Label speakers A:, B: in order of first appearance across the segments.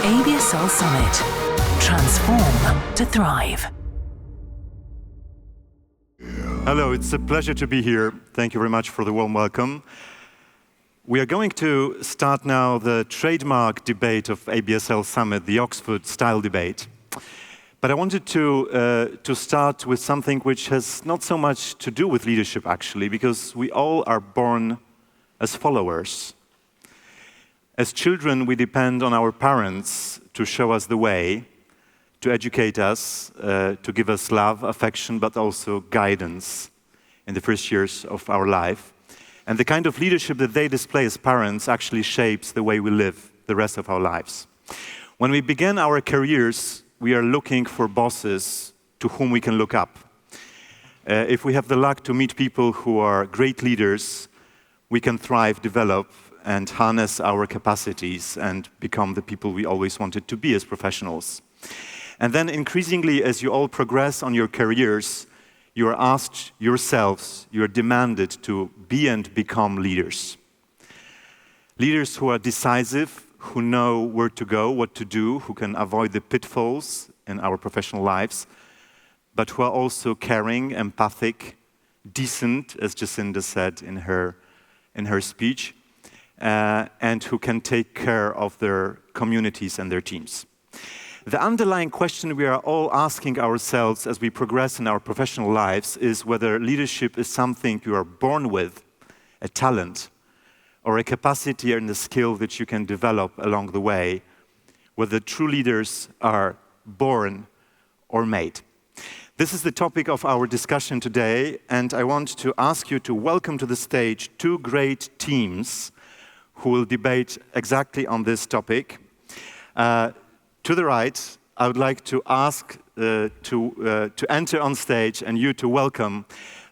A: ABSL Summit. Transform to thrive.
B: Hello, it's a pleasure to be here. Thank you very much for the warm welcome. We are going to start now the trademark debate of ABSL Summit, the Oxford style debate. But I wanted to start with something which has not so much to do with leadership, actually, because we all are born as followers. As children, we depend on our parents to show us the way, to educate us, to give us love, affection, but also guidance in the first years of our life. And the kind of leadership that they display as parents actually shapes the way we live the rest of our lives. When we begin our careers, we are looking for bosses to whom we can look up. If we have the luck to meet people who are great leaders, we can thrive, develop, and harness our capacities and become the people we always wanted to be as professionals. And then increasingly, as you all progress on your careers, you are asked yourselves, you are demanded to be and become leaders. Leaders who are decisive, who know where to go, what to do, who can avoid the pitfalls in our professional lives, but who are also caring, empathic, decent, as Jacinda said in her speech, and who can take care of their communities and their teams. The underlying question we are all asking ourselves as we progress in our professional lives is whether leadership is something you are born with, a talent, or a capacity and a skill that you can develop along the way, whether true leaders are born or made. This is the topic of our discussion today, and I want to ask you to welcome to the stage two great teams who will debate exactly on this topic. To the right, I would like to ask to enter on stage and you to welcome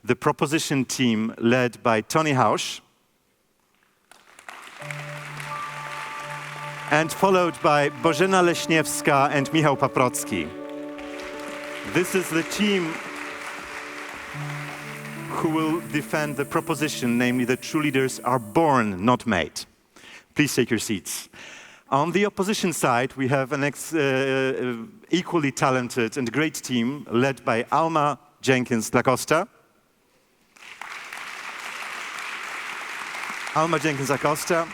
B: the proposition team led by Tony Housh and followed by Bożena Leśniewska and Michał Paprocki. This is the team who will defend the proposition, namely that true leaders are born, not made. Please take your seats. On the opposition side, we have an equally talented and great team led by Alma, Jenkins, Acosta. Alma, Jenkins, Acosta,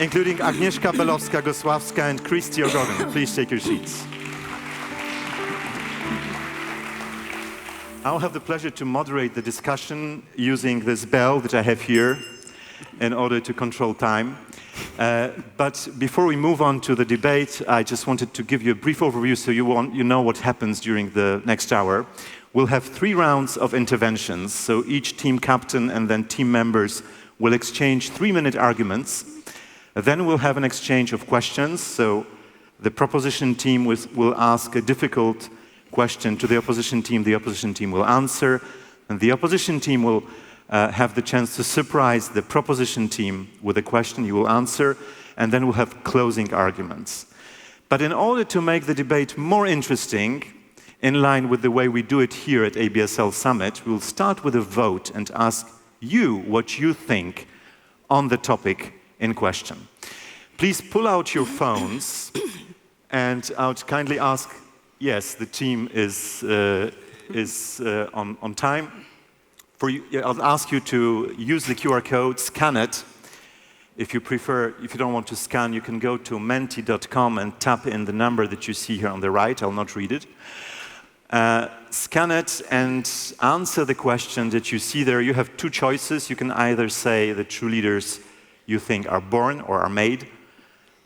B: including Agnieszka, Belowska-Gosławska and Christy. Please take your seats. I'll have the pleasure to moderate the discussion using this bell that I have here in order to control time. But before we move on to the debate, I just wanted to give you a brief overview so you know what happens during the next hour. We'll have 3 rounds of interventions, so each team captain and then team members will exchange 3-minute arguments. Then we'll have an exchange of questions, so the proposition team will ask a difficult question to the opposition team will answer, and the opposition team will have the chance to surprise the proposition team with a question you will answer, and then we'll have closing arguments. But in order to make the debate more interesting, in line with the way we do it here at ABSL Summit, we'll start with a vote and ask you what you think on the topic in question. Please pull out your phones, and I would kindly ask, yes, the team is on time. I'll ask you to use the QR code, scan it. If you don't want to scan, you can go to menti.com and tap in the number that you see here on the right. I'll not read it. Scan it and answer the question that you see there. You have 2 choices. You can either say the true leaders you think are born or are made.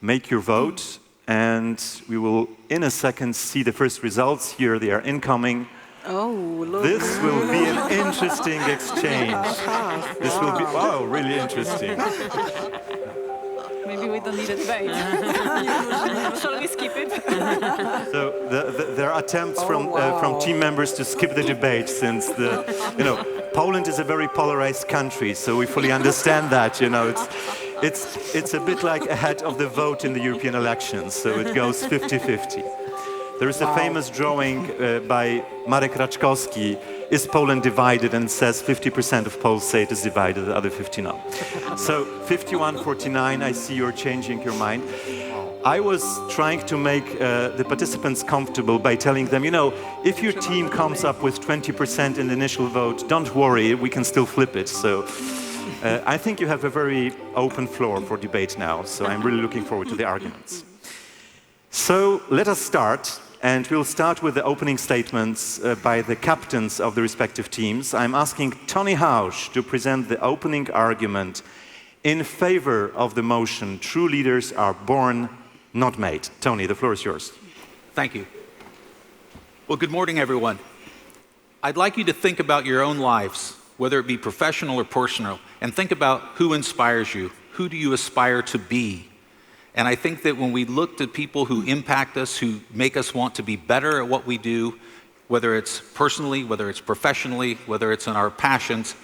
B: Make your vote, and we will, in a second, see the first results. Here they are incoming.
C: Oh, look.
B: This will be an interesting exchange. This will be, wow, really interesting.
C: Maybe we don't need a debate. Shall we skip it?
B: So there are attempts from team members to skip the debate, since Poland is a very polarized country, so we fully understand that. It's a bit like ahead of the vote in the European elections, so it goes 50-50. There is a famous drawing by Marek Raczkowski, Is Poland Divided? And says 50% of Poles say it is divided, the other 50 no. So 51-49, I see you're changing your mind. I was trying to make the participants comfortable by telling them, you know, if your team comes up with 20% in the initial vote, don't worry, we can still flip it. So I think you have a very open floor for debate now, so I'm really looking forward to the arguments. So let us start, and we'll start with the opening statements by the captains of the respective teams. I'm asking Tony Housh to present the opening argument in favor of the motion, true leaders are born, not made. Tony, the floor is yours.
D: Thank you. Well, good morning, everyone. I'd like you to think about your own lives, whether it be professional or personal, and think about who inspires you. Who do you aspire to be? And I think that when we look at people who impact us, who make us want to be better at what we do, whether it's personally, whether it's professionally, whether it's in our passions,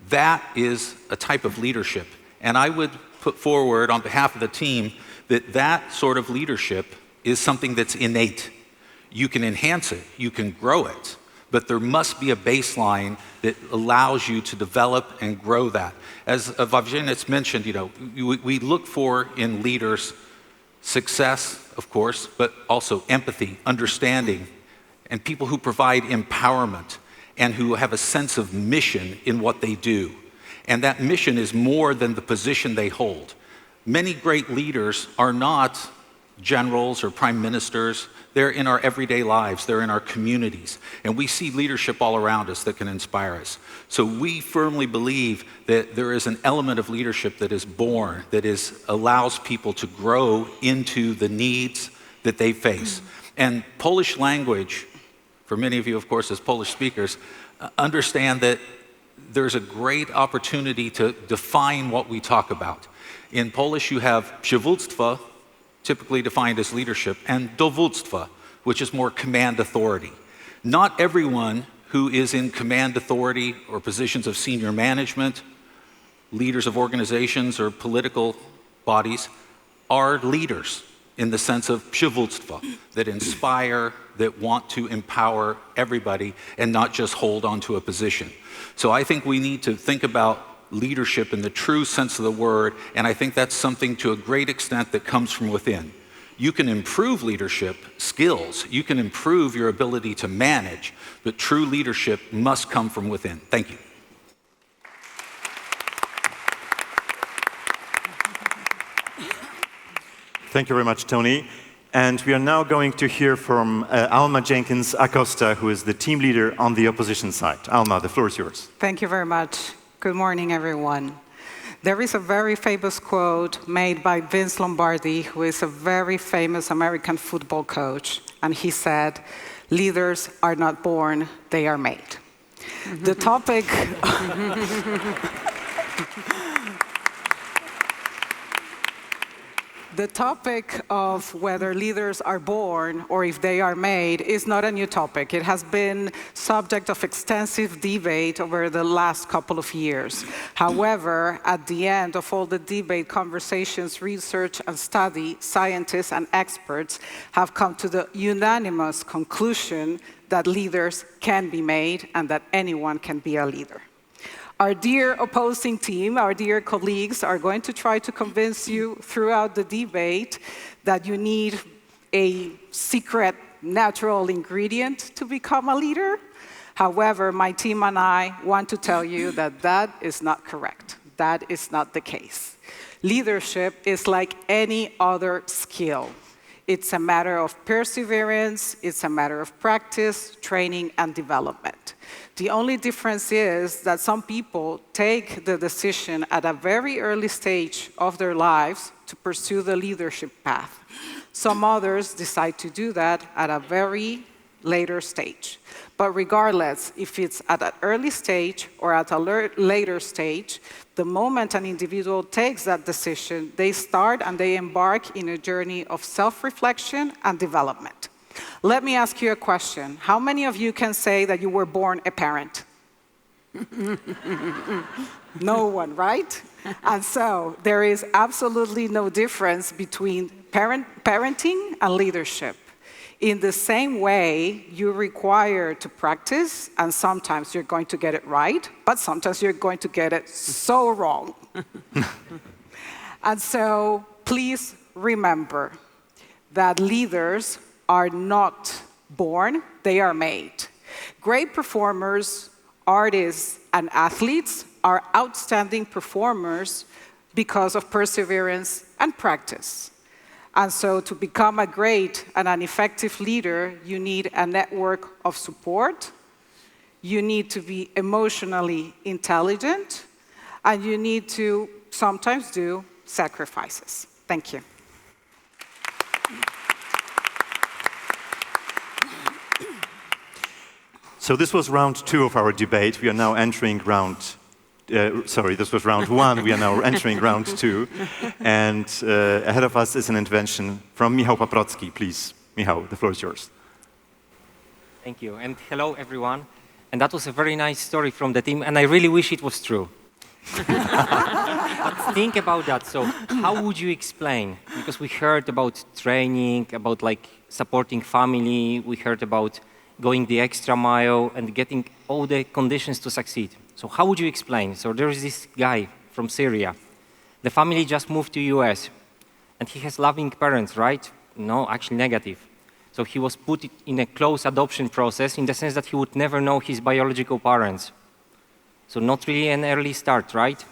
D: that is a type of leadership. And I would put forward on behalf of the team that that sort of leadership is something that's innate. You can enhance it, you can grow it, but there must be a baseline that allows you to develop and grow that. As Wawrzyniec mentioned, you know, we look for in leaders success, of course, but also empathy, understanding, and people who provide empowerment and who have a sense of mission in what they do. And that mission is more than the position they hold. Many great leaders are not generals or prime ministers. They're in our everyday lives. They're in our communities. And we see leadership all around us that can inspire us. So we firmly believe that there is an element of leadership that is born, that allows people to grow into the needs that they face. And Polish language, for many of you, of course, as Polish speakers, understand that there's a great opportunity to define what we talk about. In Polish, you have przywództwo, typically defined as leadership, and dowództwo, which is more command authority. Not everyone who is in command authority or positions of senior management, leaders of organizations or political bodies, are leaders in the sense of przywództwo, that inspire, that want to empower everybody and not just hold on to a position. So I think we need to think about leadership in the true sense of the word, and I think that's something to a great extent that comes from within. You can improve leadership skills, you can improve your ability to manage, but true leadership must come from within. Thank you.
B: Thank you very much, Tony. And we are now going to hear from Alma Jenkins Acosta, who is the team leader on the opposition side. Alma, the floor is yours.
E: Thank you very much. Good morning, everyone. There is a very famous quote made by Vince Lombardi, who is a very famous American football coach. And he said, "Leaders are not born, they are made." The topic... The topic of whether leaders are born or if they are made is not a new topic. It has been subject of extensive debate over the last couple of years. However, at the end of all the debate, conversations, research, and study, scientists and experts have come to the unanimous conclusion that leaders can be made and that anyone can be a leader. Our dear opposing team, our dear colleagues, are going to try to convince you throughout the debate that you need a secret natural ingredient to become a leader. However, my team and I want to tell you that that is not correct. That is not the case. Leadership is like any other skill. It's a matter of perseverance, it's a matter of practice, training, and development. The only difference is that some people take the decision at a very early stage of their lives to pursue the leadership path. Some others decide to do that at a very later stage. But regardless, if it's at an early stage or at a later stage, the moment an individual takes that decision, they start and they embark in a journey of self-reflection and development. Let me ask you a question. How many of you can say that you were born a parent? No one, right? And so there is absolutely no difference between parenting and leadership. In the same way, you're required to practice, and sometimes you're going to get it right, but sometimes you're going to get it so wrong. And so please remember, that leaders are not born, they are made. Great performers, artists, and athletes are outstanding performers because of perseverance and practice. And so to become a great and an effective leader, you need a network of support, you need to be emotionally intelligent, and you need to sometimes do sacrifices. Thank you.
B: So this was round 2 of our debate. We are now entering round, this was round 1. We are now entering round 2. And ahead of us is an intervention from Michał Paprocki. Please, Michał, the floor is yours.
F: Thank you, and hello, everyone. And that was a very nice story from the team, and I really wish it was true. But think about that. So how would you explain? Because we heard about training, about like supporting family, we heard about going the extra mile and getting all the conditions to succeed. So how would you explain? So there is this guy from Syria. The family just moved to US, and he has loving parents, right? No, actually negative. So he was put in a close adoption process in the sense that he would never know his biological parents. So not really an early start, right?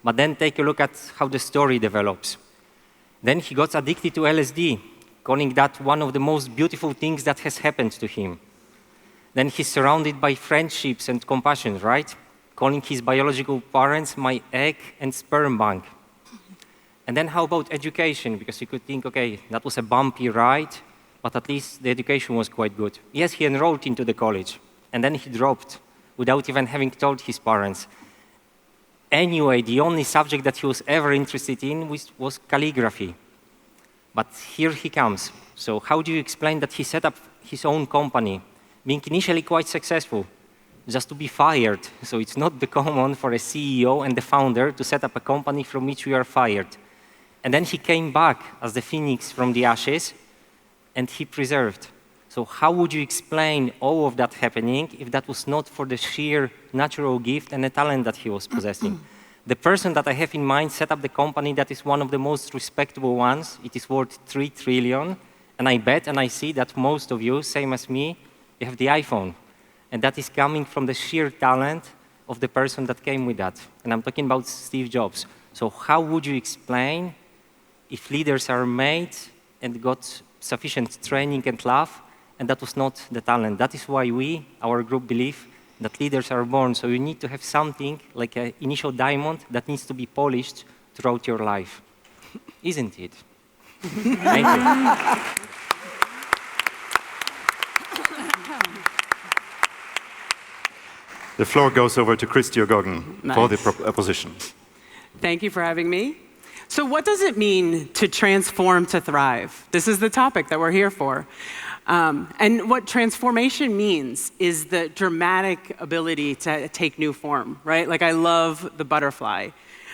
F: But then take a look at how the story develops. Then he got addicted to LSD, calling that one of the most beautiful things that has happened to him. Then he's surrounded by friendships and compassion, right? Calling his biological parents my egg and sperm bank. And then how about education? Because you could think, okay, that was a bumpy ride, but at least the education was quite good. Yes, he enrolled into the college, and then he dropped without even having told his parents. Anyway, the only subject that he was ever interested in was calligraphy. But here he comes. So how do you explain that he set up his own company, being initially quite successful, just to be fired? So it's not the common for a CEO and the founder to set up a company from which we are fired. And then he came back as the phoenix from the ashes, and he preserved. So how would you explain all of that happening if that was not for the sheer natural gift and the talent that he was possessing? The person that I have in mind set up the company that is one of the most respectable ones. It is worth 3 trillion. And I bet and I see that most of you, same as me, you have the iPhone. And that is coming from the sheer talent of the person that came with that. And I'm talking about Steve Jobs. So how would you explain if leaders are made and got sufficient training and love, and that was not the talent? That is why we, our group, believe that leaders are born. So you need to have something like an initial diamond that needs to be polished throughout your life. Isn't it? Thank you.
B: The floor goes over to Christy for the opposition.
G: Thank you for having me. So what does it mean to transform to thrive? This is the topic that we're here for. And what transformation means is the dramatic ability to take new form, right? Like I love the butterfly.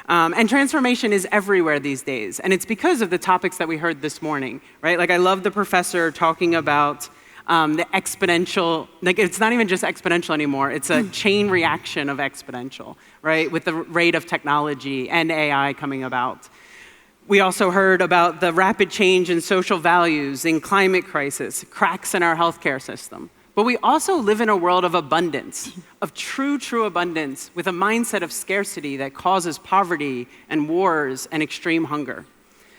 G: And transformation is everywhere these days. And it's because of the topics that we heard this morning, right? Like I love the professor talking about the exponential, like it's not even just exponential anymore, it's a chain reaction of exponential, right? With the rate of technology and AI coming about. We also heard about the rapid change in social values, in climate crisis, cracks in our healthcare system. But we also live in a world of abundance, of true abundance, with a mindset of scarcity that causes poverty and wars and extreme hunger.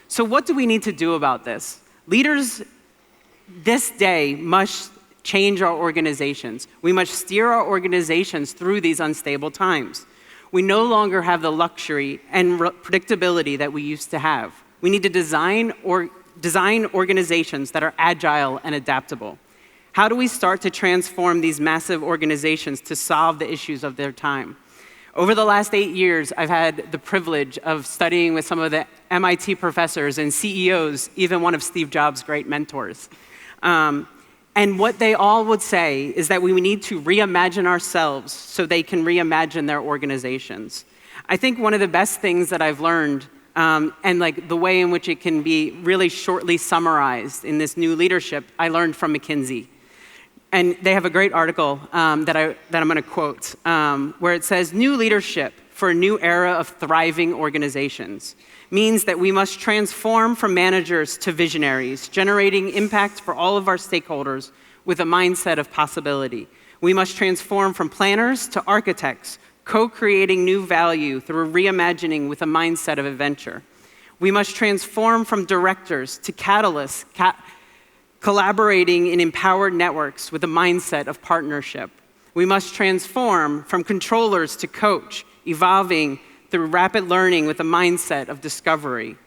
G: So what do we need to do about this? Leaders this day must change our organizations. We must steer our organizations through these unstable times. We no longer have the luxury and predictability that we used to have. We need to design organizations that are agile and adaptable. How do we start to transform these massive organizations to solve the issues of their time? Over the last 8 years, I've had the privilege of studying with some of the MIT professors and CEOs, even one of Steve Jobs' great mentors. And what they all would say is that we need to reimagine ourselves so they can reimagine their organizations. I think one of the best things that I've learned, and like the way in which it can be really shortly summarized in this new leadership, I learned from McKinsey. And they have a great article that I'm going to quote, where it says, "New leadership for a new era of thriving organizations means that we must transform from managers to visionaries, generating impact for all of our stakeholders with a mindset of possibility. We must transform from planners to architects, co-creating new value through reimagining with a mindset of adventure. We must transform from directors to catalysts, collaborating in empowered networks with a mindset of partnership. We must transform from controllers to coach, evolving through rapid learning with a mindset of discovery."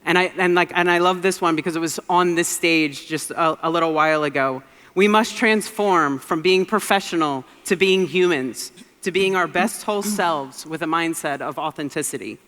G: And I love this one because it was on this stage just a little while ago. We must transform from being professional to being humans, to being our best whole selves with a mindset of authenticity.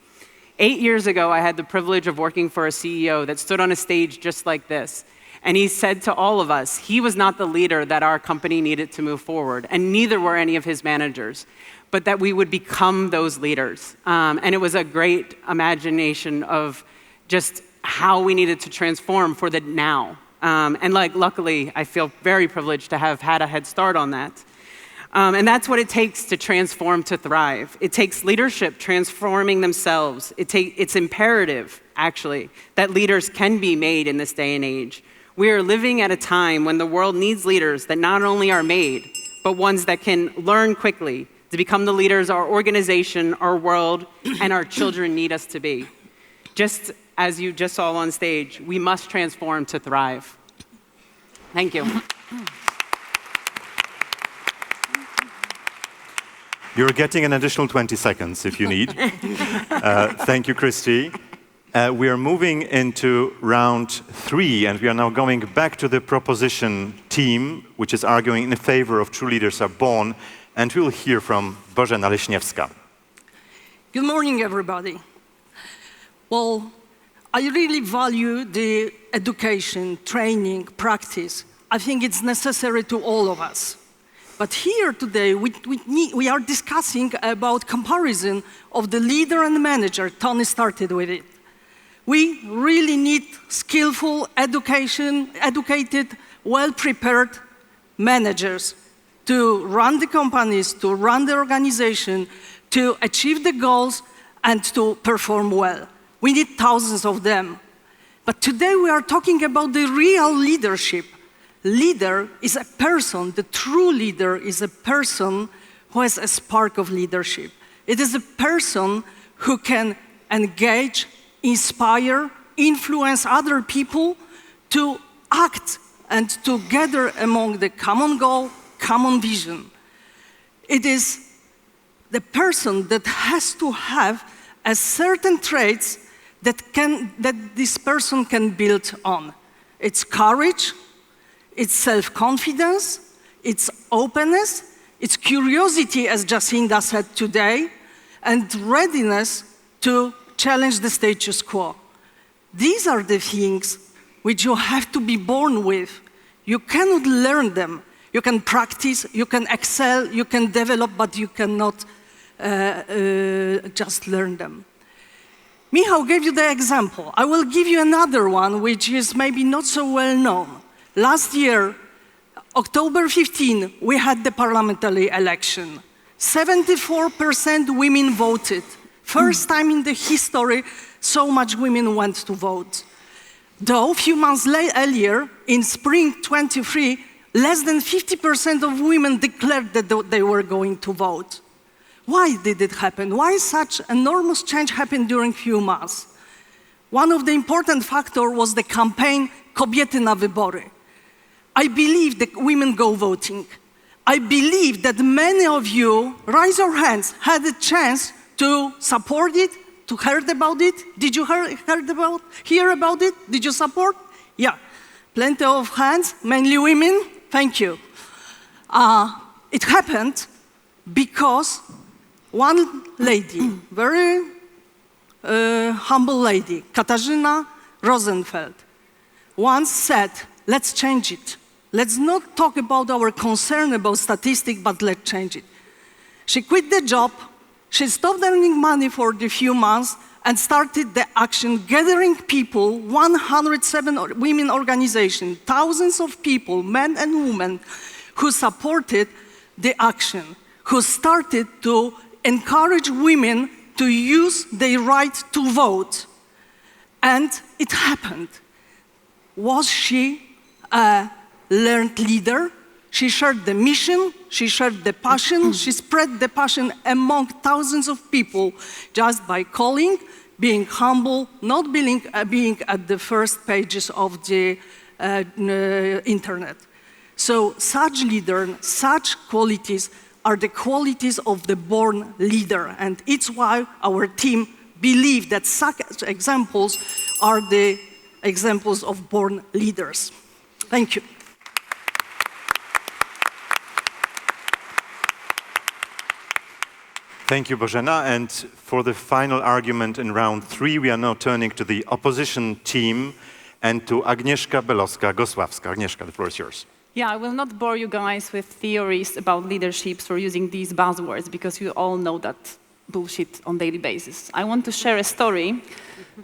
G: 8 years ago, I had the privilege of working for a CEO that stood on a stage just like this. And he said to all of us, he was not the leader that our company needed to move forward, and neither were any of his managers, but that we would become those leaders. And it was a great imagination of just how we needed to transform for the now. And luckily, I feel very privileged to have had a head start on that. And that's what it takes to transform to thrive. It takes leadership transforming themselves. It's imperative, actually, that leaders can be made in this day and age. We are living at a time when the world needs leaders that not only are made, but ones that can learn quickly to become the leaders our organization, our world, and our children need us to be. Just as you just saw on stage, we must transform to thrive. Thank you.
B: You're getting an additional 20 seconds if you need. Thank you, Christy. We are moving into round 3, and we are now going back to the proposition team, which is arguing in favor of true leaders are born, and we'll hear from Bożena Leśniewska.
H: Good morning, everybody. Well, I really value the education, training, practice. I think it's necessary to all of us. But here today, we are discussing about comparison of the leader and the manager. Tony started with it. We really need skillful, educated, well-prepared managers to run the companies, to run the organization, to achieve the goals, and to perform well. We need thousands of them. But today we are talking about the real leadership. Leader is a person, the true leader is a person who has a spark of leadership. It is a person who can engage, inspire, influence other people to act and to gather among the common goal, common vision. It is the person that has to have a certain traits that this person can build on. It's courage, it's self-confidence, it's openness, it's curiosity, as Jacinda said today, and readiness to challenge the status quo. These are the things which you have to be born with. You cannot learn them. You can practice, you can excel, you can develop, but you cannot just learn them. Michał gave you the example. I will give you another one, which is maybe not so well known. Last year, October 15, we had the parliamentary election. 74% women voted. First time in the history, so much women went to vote. Though a few months earlier, in spring 23, less than 50% of women declared that they were going to vote. Why did it happen? Why such enormous change happened during few months? One of the important factors was the campaign Kobiety na wybory. I believe that women go voting. I believe that many of you, raise your hands, had a chance to support it, to heard about it. Did you hear about it? Did you support? Yeah, plenty of hands, mainly women. Thank you. It happened because one lady, very humble lady, Katarzyna Rosenfeld, once said, let's change it. Let's not talk about our concern about statistics, but let's change it. She quit the job, she stopped earning money for the few months and started the action, gathering people, 107 women organizations, thousands of people, men and women, who supported the action, who started to encourage women to use their right to vote. And it happened. Was she a learned leader? She shared the mission, she shared the passion, she spread the passion among thousands of people just by calling, being humble, not being at the first pages of the internet. So such leaders, such qualities are the qualities of the born leader. And it's why our team believes that such examples are the examples of born leaders. Thank you.
B: Thank you, Bożena. And for the final argument in round 3, we are now turning to the opposition team and to Agnieszka Belowska-Gosławska. Agnieszka, the floor is yours.
C: Yeah, I will not bore you guys with theories about leaderships or using these buzzwords because you all know that bullshit on daily basis. I want to share a story,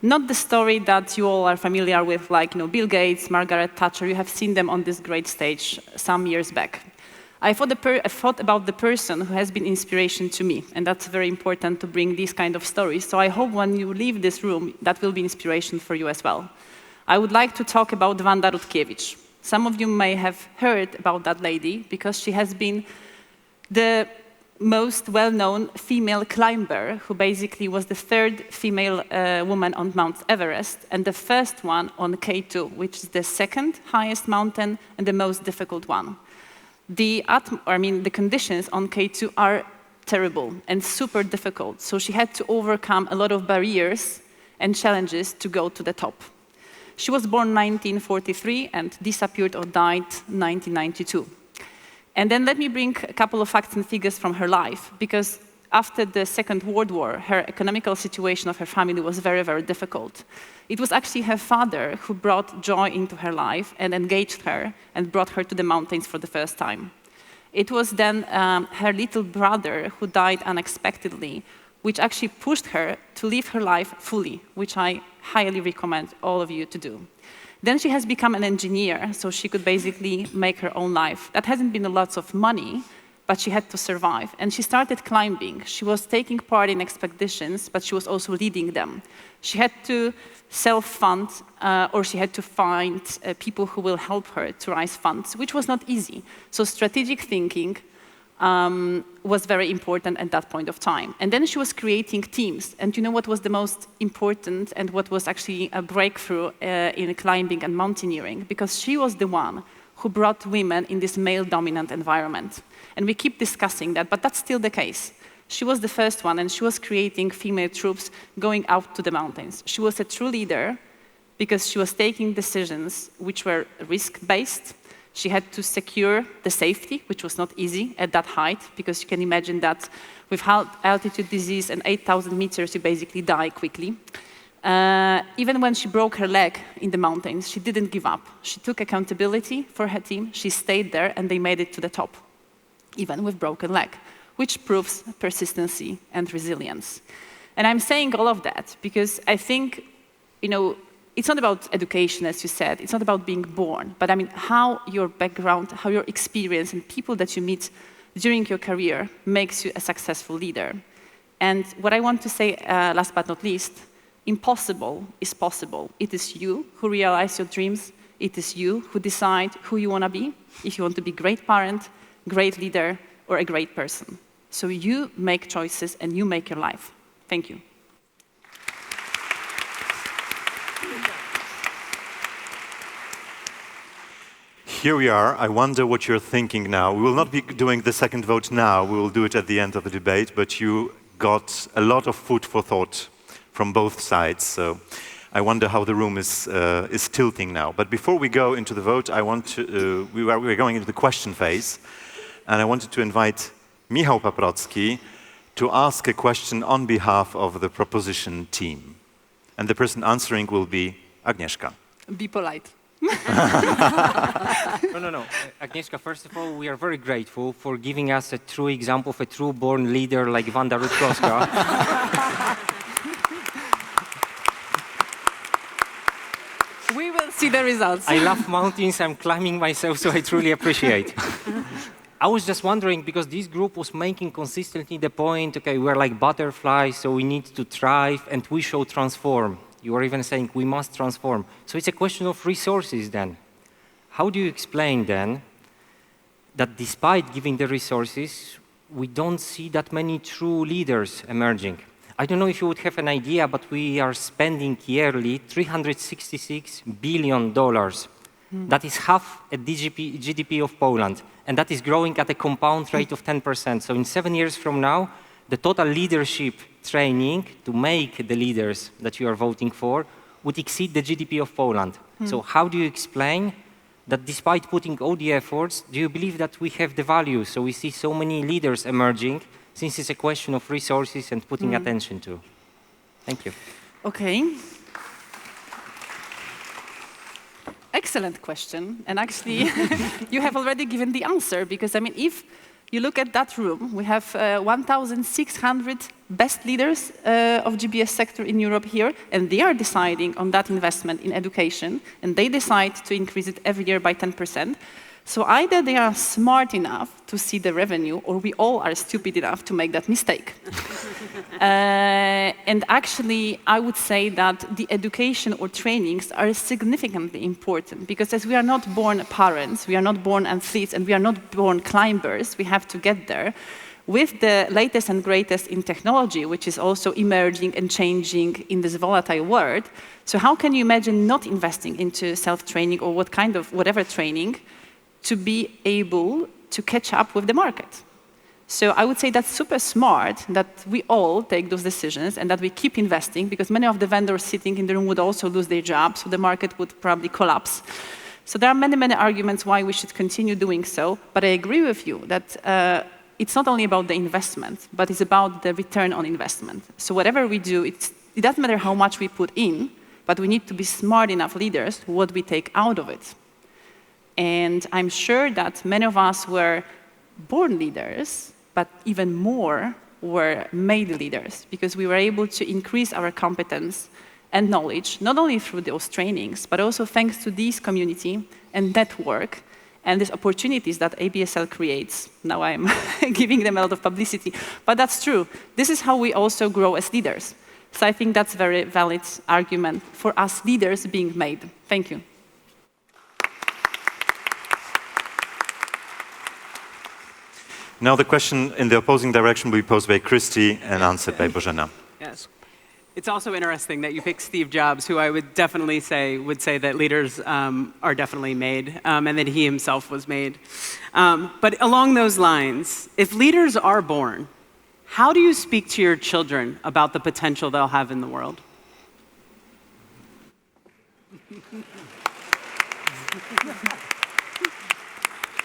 C: not the story that you all are familiar with, like Bill Gates, Margaret Thatcher. You have seen them on this great stage some years back. I thought about the person who has been inspiration to me, and that's very important to bring these kind of stories. So I hope when you leave this room, that will be inspiration for you as well. I would like to talk about Wanda Rutkiewicz. Some of you may have heard about that lady because she has been the most well-known female climber who basically was the third female woman on Mount Everest and the first one on K2, which is the second highest mountain and the most difficult one. The conditions on K2 are terrible and super difficult, so she had to overcome a lot of barriers and challenges to go to the top. She was born 1943 and disappeared or died 1992. And then let me bring a couple of facts and figures from her life, because after the Second World War, her economical situation of her family was very, very difficult. It was actually her father who brought joy into her life and engaged her and brought her to the mountains for the first time. It was then her little brother who died unexpectedly, which actually pushed her to live her life fully, which I highly recommend all of you to do. Then she has become an engineer, so she could basically make her own life. That hasn't been lots of money, but she had to survive. And she started climbing. She was taking part in expeditions, but she was also leading them. She had to self-fund, or she had to find people who will help her to raise funds, which was not easy. So strategic thinking was very important at that point of time. And then she was creating teams. And you know what was the most important and what was actually a breakthrough in climbing and mountaineering? Because she was the one who brought women in this male-dominant environment. And we keep discussing that, but that's still the case. She was the first one, and she was creating female troops going out to the mountains. She was a true leader because she was taking decisions which were risk-based. She had to secure the safety, which was not easy at that height, because you can imagine that with altitude disease and 8,000 meters, you basically die quickly. Even when she broke her leg in the mountains, she didn't give up. She took accountability for her team. She stayed there, and they made it to the top, even with broken leg, which proves persistency and resilience. And I'm saying all of that because I think, it's not about education, as you said. It's not about being born, but how your background, how your experience, and people that you meet during your career makes you a successful leader. And what I want to say, last but not least, impossible is possible. It is you who realize your dreams. It is you who decide who you want to be, if you want to be a great parent, great leader, or a great person. So you make choices and you make your life. Thank you.
B: Here we are. I wonder what you're thinking now. We will not be doing the second vote now. We will do it at the end of the debate, but you got a lot of food for thought from both sides. So I wonder how the room is tilting now. But before we go into the vote, we're going into the question phase. And I wanted to invite Michał Paprocki to ask a question on behalf of the proposition team. And the person answering will be Agnieszka.
C: Be polite.
F: No. Agnieszka, first of all, we are very grateful for giving us a true example of a true born leader like Wanda Rutkowska.
C: We will see see the results.
F: I love mountains. I'm climbing myself, so I truly appreciate. I was just wondering, because this group was making consistently the point, okay, we're like butterflies, so we need to thrive, and we should transform. You are even saying we must transform. So it's a question of resources then. How do you explain then that despite giving the resources, we don't see that many true leaders emerging? I don't know if you would have an idea, but we are spending yearly $366 billion. That is half a GDP of Poland, and that is growing at a compound rate of 10%. So in 7 years from now, the total leadership training to make the leaders that you are voting for would exceed the GDP of Poland. So how do you explain that despite putting all the efforts, do you believe that we have the value? So we see so many leaders emerging, since it's a question of resources and putting attention to. Thank you.
C: Okay. Excellent question. And actually, you have already given the answer, because I mean, if you look at that room, we have 1,600 best leaders of GBS sector in Europe here, and they are deciding on that investment in education, and they decide to increase it every year by 10%. So either they are smart enough to see the revenue, or we all are stupid enough to make that mistake. And actually, I would say that the education or trainings are significantly important, because as we are not born parents, we are not born athletes, and we are not born climbers, we have to get there. With the latest and greatest in technology, which is also emerging and changing in this volatile world, so how can you imagine not investing into self-training or whatever training to be able to catch up with the market? So I would say that's super smart that we all take those decisions and that we keep investing, because many of the vendors sitting in the room would also lose their jobs, so the market would probably collapse. So there are many, many arguments why we should continue doing so, but I agree with you that it's not only about the investment, but it's about the return on investment. So whatever we do, it doesn't matter how much we put in, but we need to be smart enough leaders what we take out of it. And I'm sure that many of us were born leaders, but even more were made leaders, because we were able to increase our competence and knowledge, not only through those trainings, but also thanks to this community and network and these opportunities that ABSL creates. Now I'm giving them a lot of publicity, but that's true. This is how we also grow as leaders. So I think that's a very valid argument for us leaders being made. Thank you.
B: Now the question in the opposing direction will be posed by Christy and answered by Bożena.
G: Yes. It's also interesting that you picked Steve Jobs, who I would definitely say that leaders are definitely made, and that he himself was made. But along those lines, if leaders are born, how do you speak to your children about the potential they'll have in the world?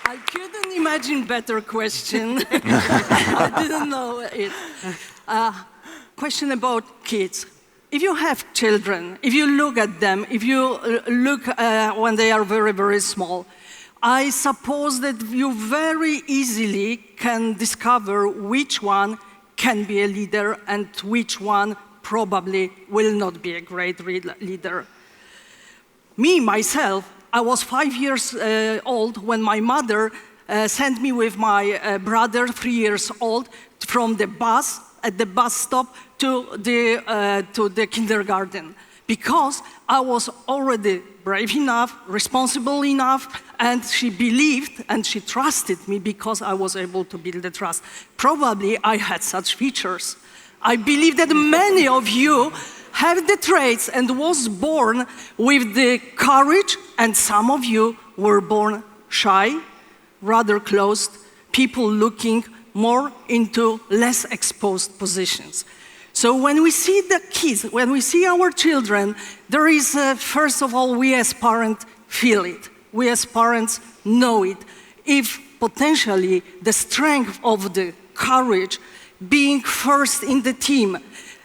H: I couldn't imagine better question. I didn't know it. Question about kids. If you have children, if you look at them, if you look when they are very, very small, I suppose that you very easily can discover which one can be a leader and which one probably will not be a great leader. Me, myself, I was 5 years old when my mother sent me with my brother, 3 years old, from the bus, at the bus stop to the kindergarten, because I was already brave enough, responsible enough, and she believed and she trusted me because I was able to build the trust. Probably I had such features. I believe that many of you have the traits and was born with the courage, and some of you were born shy, rather closed, people looking more into less exposed positions. So when we see the kids, when we see our children, there is, first of all, we as parents feel it. We as parents know it. If potentially the strength of the courage, being first in the team,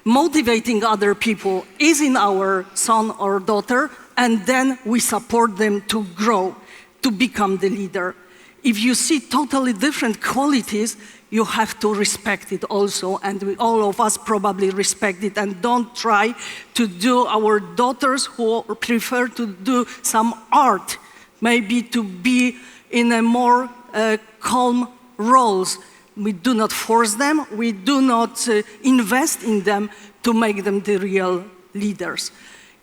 H: motivating other people is in our son or daughter, and then we support them to grow, to become the leader. If you see totally different qualities, you have to respect it also, and all of us probably respect it, and don't try to do our daughters who prefer to do some art, maybe to be in a more calm roles. We do not force them, we do not invest in them to make them the real leaders.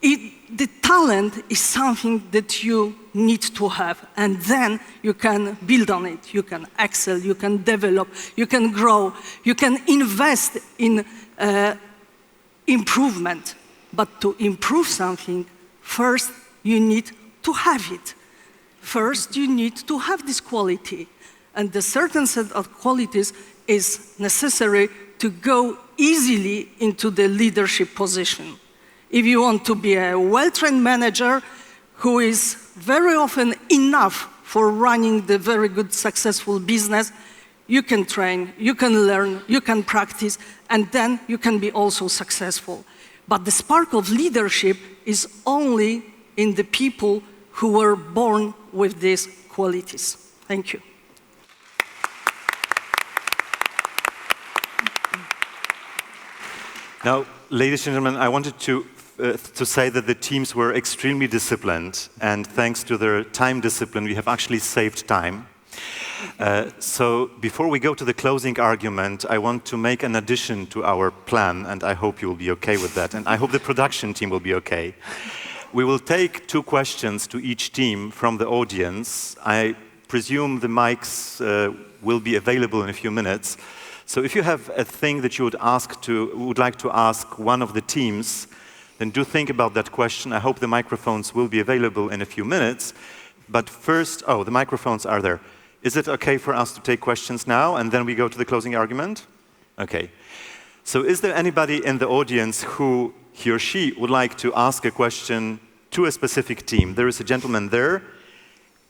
H: The talent is something that you need to have, and then you can build on it. You can excel, you can develop, you can grow, you can invest in improvement. But to improve something, first you need to have it. First you need to have this quality. And the certain set of qualities is necessary to go easily into the leadership position. If you want to be a well-trained manager who is very often enough for running the very good, successful business, you can train, you can learn, you can practice, and then you can be also successful. But the spark of leadership is only in the people who were born with these qualities. Thank you.
B: Now, ladies and gentlemen, I wanted to say that the teams were extremely disciplined, and thanks to their time discipline, we have actually saved time. So before we go to the closing argument, I want to make an addition to our plan, and I hope you will be okay with that, and I hope the production team will be okay. We will take 2 questions to each team from the audience. I presume the mics will be available in a few minutes. So if you have a thing that you would like to ask one of the teams, then do think about that question. I hope the microphones will be available in a few minutes. But first, the microphones are there. Is it okay for us to take questions now and then we go to the closing argument? Okay. So is there anybody in the audience who, he or she, would like to ask a question to a specific team? There is a gentleman there.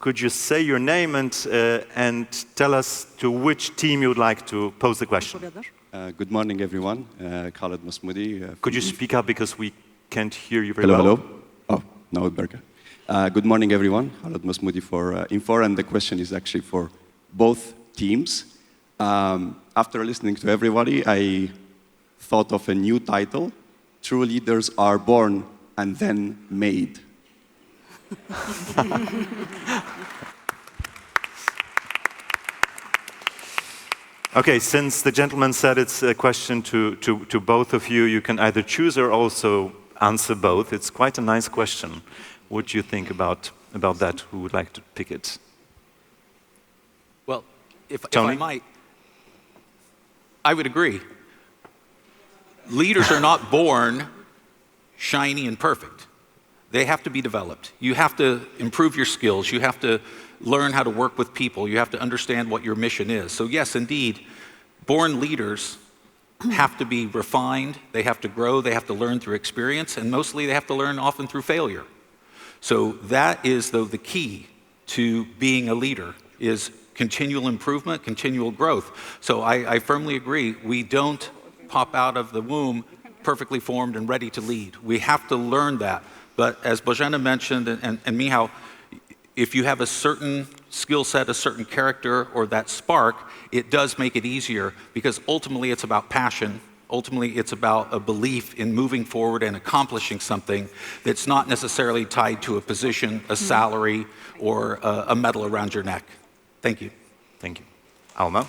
B: Could you say your name and tell us to which team you would like to pose the question?
I: Good morning, everyone. Khaled Masmoudi.
B: Could you speak up because we can't hear you very
I: well?
B: Hello.
I: Oh, now it's better. Good morning, everyone. Khaled Masmoudi for Infor, and the question is actually for both teams. After listening to everybody, I thought of a new title. True leaders are born and then made.
B: Okay, since the gentleman said it's a question to both of you, you can either choose or also answer both. It's quite a nice question. What do you think about that? Who would like to pick it?
D: Well, if I might, I would agree. Leaders are not born shiny and perfect. They have to be developed. You have to improve your skills. You have to learn how to work with people. You have to understand what your mission is. So yes, indeed, born leaders have to be refined. They have to grow. They have to learn through experience. And mostly they have to learn often through failure. So that is, though, the key to being a leader is continual improvement, continual growth. So I firmly agree. We don't pop out of the womb perfectly formed and ready to lead. We have to learn that. But as Bożena mentioned, and Michał, if you have a certain skill set, a certain character, or that spark, it does make it easier because ultimately it's about passion. Ultimately, it's about a belief in moving forward and accomplishing something that's not necessarily tied to a position, a salary, or a medal around your neck. Thank you.
B: Thank you. Alma?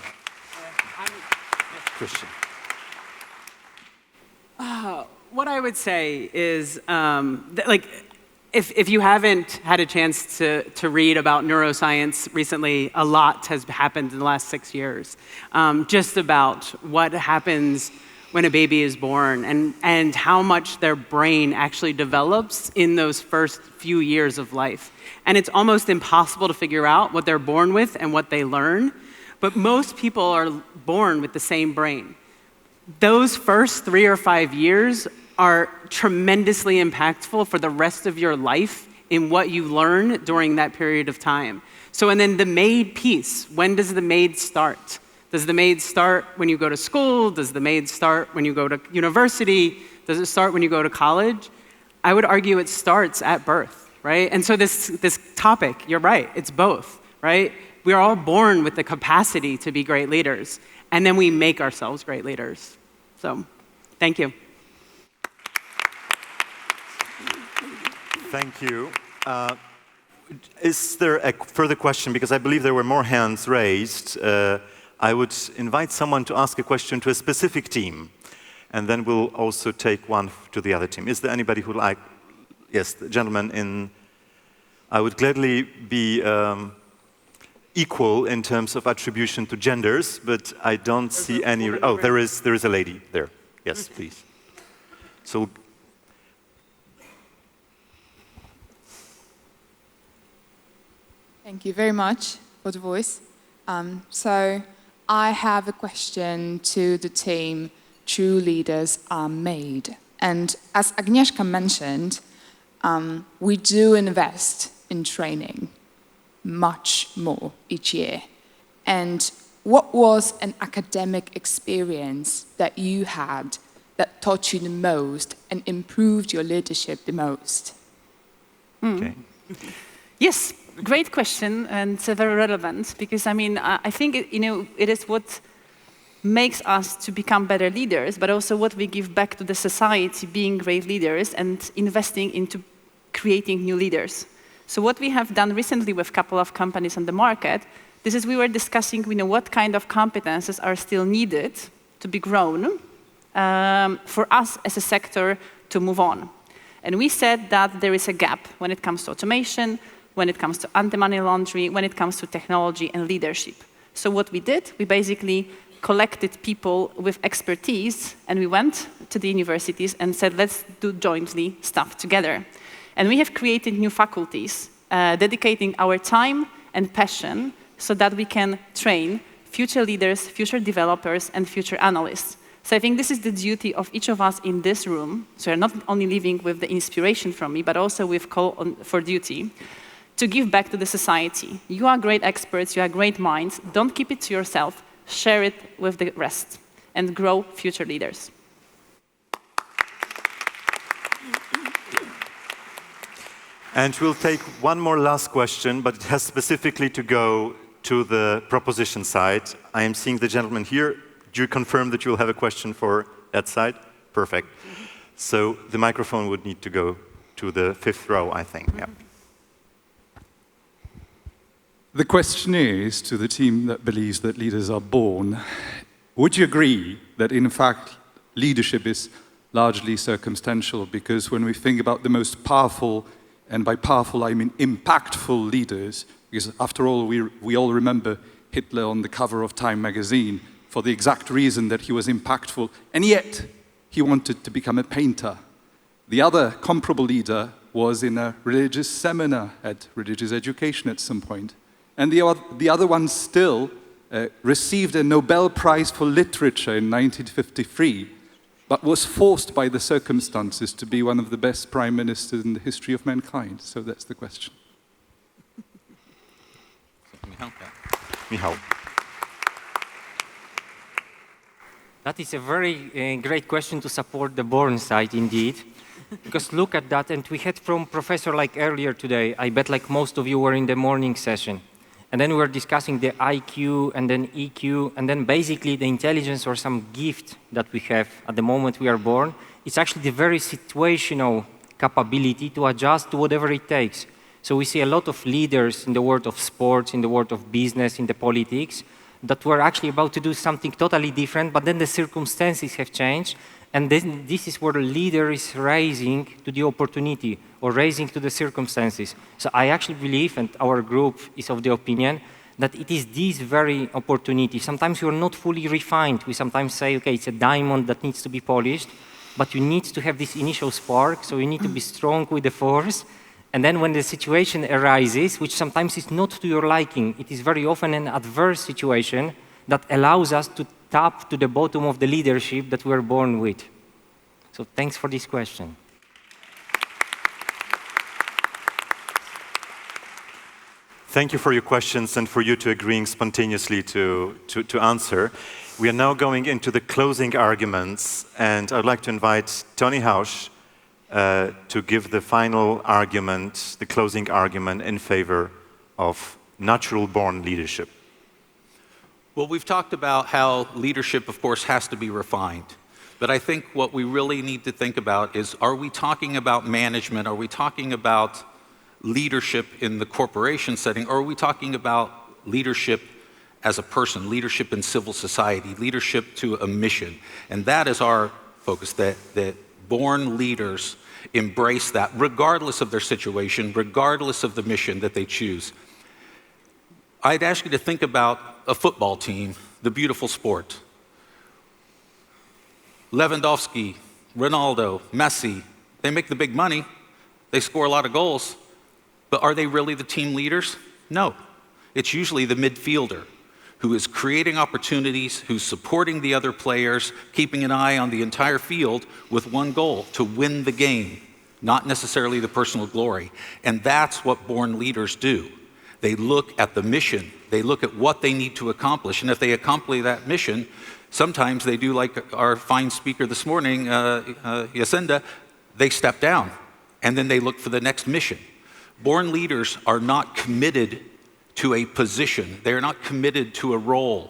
B: Christian.
G: What I would say is, if you haven't had a chance to read about neuroscience recently, a lot has happened in the last 6 years, just about what happens when a baby is born and how much their brain actually develops in those first few years of life. And it's almost impossible to figure out what they're born with and what they learn, but most people are born with the same brain. Those first 3 or 5 years are tremendously impactful for the rest of your life in what you learn during that period of time. So, and then the made piece, when does the made start? Does the made start when you go to school? Does the made start when you go to university? Does it start when you go to college? I would argue it starts at birth, right? And so this topic, you're right, it's both, right? We are all born with the capacity to be great leaders. and then we make ourselves great leaders. So, thank you.
B: Thank you. Is there a further question? Because I believe there were more hands raised. I would invite someone to ask a question to a specific team, and then we'll also take one to the other team. Is there anybody who would like? Yes, the gentleman in. I would gladly be equal in terms of attribution to genders, but I don't see any. Oh, there is a lady there. Yes, please. So.
J: Thank you very much for the voice. So I have a question to the team, True Leaders Are Made. And as Agnieszka mentioned, we do invest in training much more each year. And what was an academic experience that you had that taught you the most and improved your leadership the most?
B: Okay.
C: Yes. Great question, and very relevant, because I mean, I think it is what makes us to become better leaders, but also what we give back to the society, being great leaders and investing into creating new leaders. So what we have done recently with a couple of companies on the market, this is we were discussing, what kind of competences are still needed to be grown for us as a sector to move on. And we said that there is a gap when it comes to automation, when it comes to anti-money laundering, when it comes to technology and leadership. So what we did, we basically collected people with expertise, and we went to the universities and said, let's do jointly stuff together. And we have created new faculties, dedicating our time and passion so that we can train future leaders, future developers, and future analysts. So I think this is the duty of each of us in this room. So you're not only living with the inspiration from me, but also with call for duty, to give back to the society. You are great experts, you are great minds. Don't keep it to yourself. Share it with the rest and grow future leaders.
B: And we'll take one more last question, but it has specifically to go to the proposition side. I am seeing the gentleman here. Do you confirm that you'll have a question for that side? Perfect. So the microphone would need to go to the fifth row, I think. Yeah.
K: The question is to the team that believes that leaders are born, would you agree that in fact leadership is largely circumstantial? Because when we think about the most powerful, and by powerful I mean impactful leaders, because after all we all remember Hitler on the cover of Time magazine for the exact reason that he was impactful, and yet he wanted to become a painter. The other comparable leader was in a religious seminar, had religious education at some point. And the other one still received a Nobel Prize for Literature in 1953, but was forced by the circumstances to be one of the best prime ministers in the history of mankind. So that's the question.
B: Michał.
F: That is a very great question to support the born side, indeed. Because look at that, and we had from professor like earlier today, I bet like most of you were in the morning session. And then we were discussing the IQ and then EQ, and then basically the intelligence or some gift that we have at the moment we are born. It's actually the very situational capability to adjust to whatever it takes. So we see a lot of leaders in the world of sports, in the world of business, in the politics, that were actually about to do something totally different, but then the circumstances have changed, and then this is where the leader is raising to the opportunity or raising to the circumstances. So I actually believe, and our group is of the opinion, that it is this very opportunity. Sometimes you're not fully refined. We sometimes say, okay, it's a diamond that needs to be polished, but you need to have this initial spark, so you need to be strong with the force. And then when the situation arises, which sometimes is not to your liking, it is very often an adverse situation that allows us to tap to the bottom of the leadership that we're born with. So thanks for this question.
B: Thank you for your questions and for you to agreeing spontaneously to answer. We are now going into the closing arguments, and I'd like to invite Tony Housh to give the final argument, the closing argument in favor of natural-born leadership.
D: Well, we've talked about how leadership, of course, has to be refined. But I think what we really need to think about is, are we talking about management? Are we talking about leadership in the corporation setting? Or are we talking about leadership as a person, leadership in civil society, leadership to a mission? And that is our focus, that born leaders embrace that, regardless of their situation, regardless of the mission that they choose. I'd ask you to think about a football team, the beautiful sport. Lewandowski, Ronaldo, Messi, they make the big money, they score a lot of goals, but are they really the team leaders? No. It's usually the midfielder who is creating opportunities, who's supporting the other players, keeping an eye on the entire field with one goal, to win the game, not necessarily the personal glory. And that's what born leaders do. They look at the mission, they look at what they need to accomplish, and if they accomplish that mission, sometimes they do like our fine speaker this morning, Jacinda, they step down, and then they look for the next mission. Born leaders are not committed to a position. They're not committed to a role.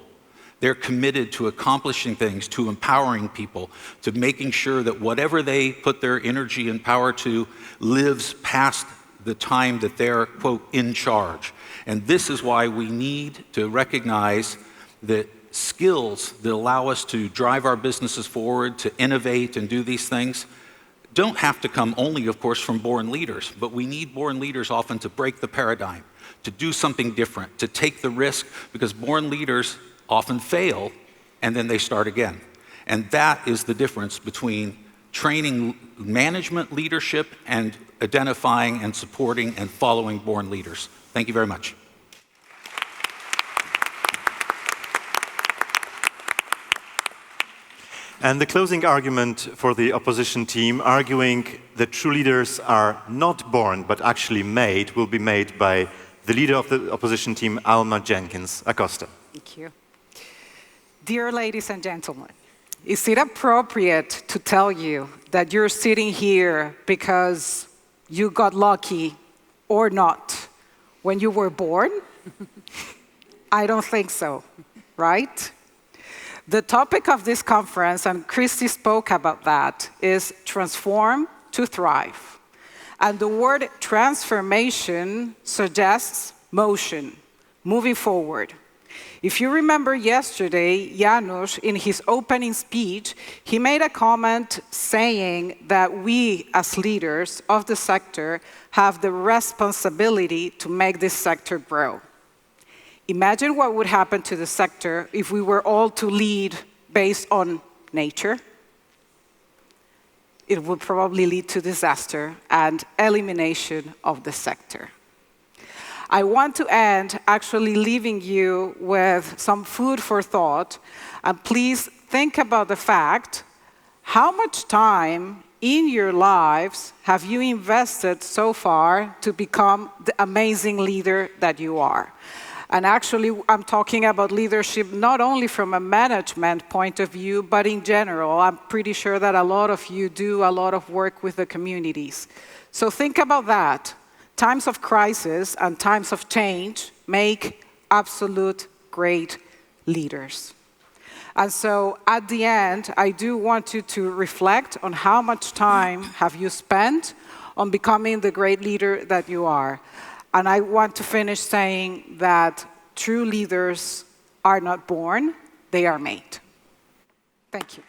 D: They're committed to accomplishing things, to empowering people, to making sure that whatever they put their energy and power to lives past the time that they're, quote, in charge. And this is why we need to recognize that skills that allow us to drive our businesses forward, to innovate and do these things, don't have to come only, of course, from born leaders, but we need born leaders often to break the paradigm, to do something different, to take the risk, because born leaders often fail and then they start again. And that is the difference between training management leadership and identifying and supporting and following born leaders. Thank you very much.
B: And the closing argument for the opposition team, arguing that true leaders are not born but actually made, will be made by the leader of the opposition team, Alma Jenkins. Acosta.
E: Thank you. Dear ladies and gentlemen, is it appropriate to tell you that you're sitting here because you got lucky or not when you were born? I don't think so, right? The topic of this conference, and Christy spoke about that, is transform to thrive. And the word transformation suggests motion, moving forward. If you remember yesterday, Janusz, in his opening speech, he made a comment saying that we, as leaders of the sector, have the responsibility to make this sector grow. Imagine what would happen to the sector if we were all to lead based on nature. It would probably lead to disaster and elimination of the sector. I want to end actually leaving you with some food for thought, and please think about the fact, how much time in your lives have you invested so far to become the amazing leader that you are? And actually, I'm talking about leadership not only from a management point of view, but in general. I'm pretty sure that a lot of you do a lot of work with the communities. So think about that. Times of crisis and times of change make absolute great leaders. And so at the end, I do want you to reflect on how much time have you spent on becoming the great leader that you are. And I want to finish saying that true leaders are not born, they are made. Thank you.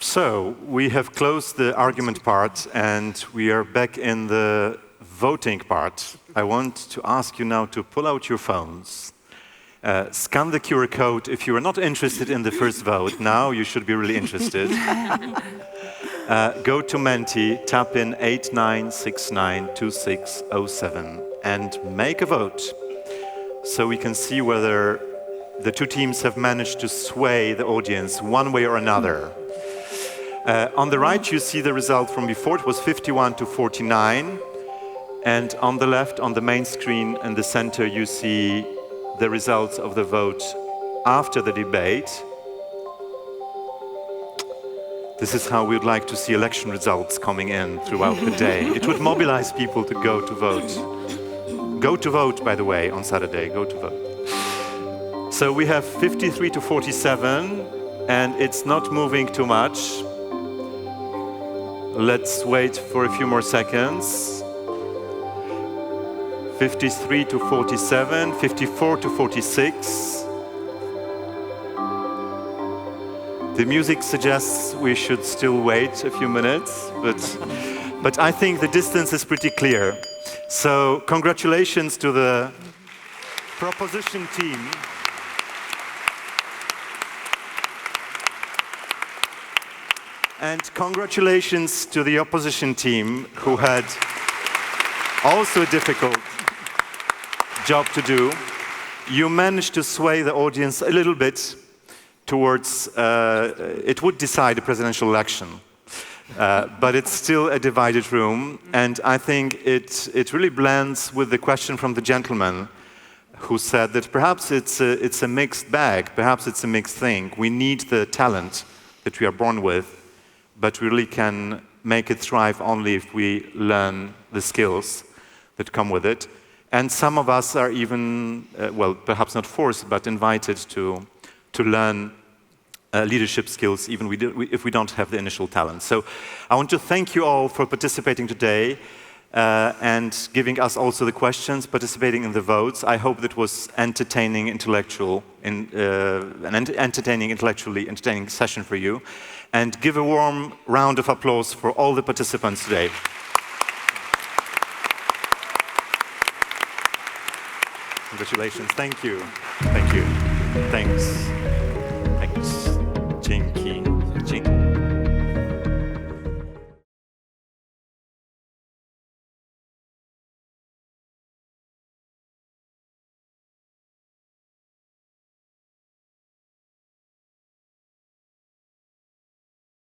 B: So we have closed the argument part and we are back in the voting part. I want to ask you now to pull out your phones, scan the QR code. If you are not interested in the first vote, now you should be really interested. Go to Menti, tap in 89692607 and make a vote so we can see whether the two teams have managed to sway the audience one way or another. On the right, you see the result from before. It was 51 to 49. And on the left, on the main screen in the center, you see the results of the vote after the debate. This is how we would like to see election results coming in throughout the day. It would mobilize people to go to vote. Go to vote, by the way, on Saturday. Go to vote. So we have 53 to 47, and it's not moving too much. Let's wait for a few more seconds. 53 to 47, 54 to 46. The music suggests we should still wait a few minutes, but I think the distance is pretty clear. So congratulations to the proposition team. And congratulations to the opposition team, who had also a difficult job to do. You managed to sway the audience a little bit towards, it would decide the presidential election. But it's still a divided room, and I think it really blends with the question from the gentleman who said that perhaps it's a mixed bag, perhaps it's a mixed thing. We need the talent that we are born with, but we really can make it thrive only if we learn the skills that come with it. And some of us are even, well, perhaps not forced, but invited to learn leadership skills, even if we don't have the initial talent. So I want to thank you all for participating today and giving us also the questions, participating in the votes. I hope that was entertaining, intellectually entertaining session for you. And give a warm round of applause for all the participants today. Congratulations. Thank you. Thank you. Thanks. Thanks. Dzięki.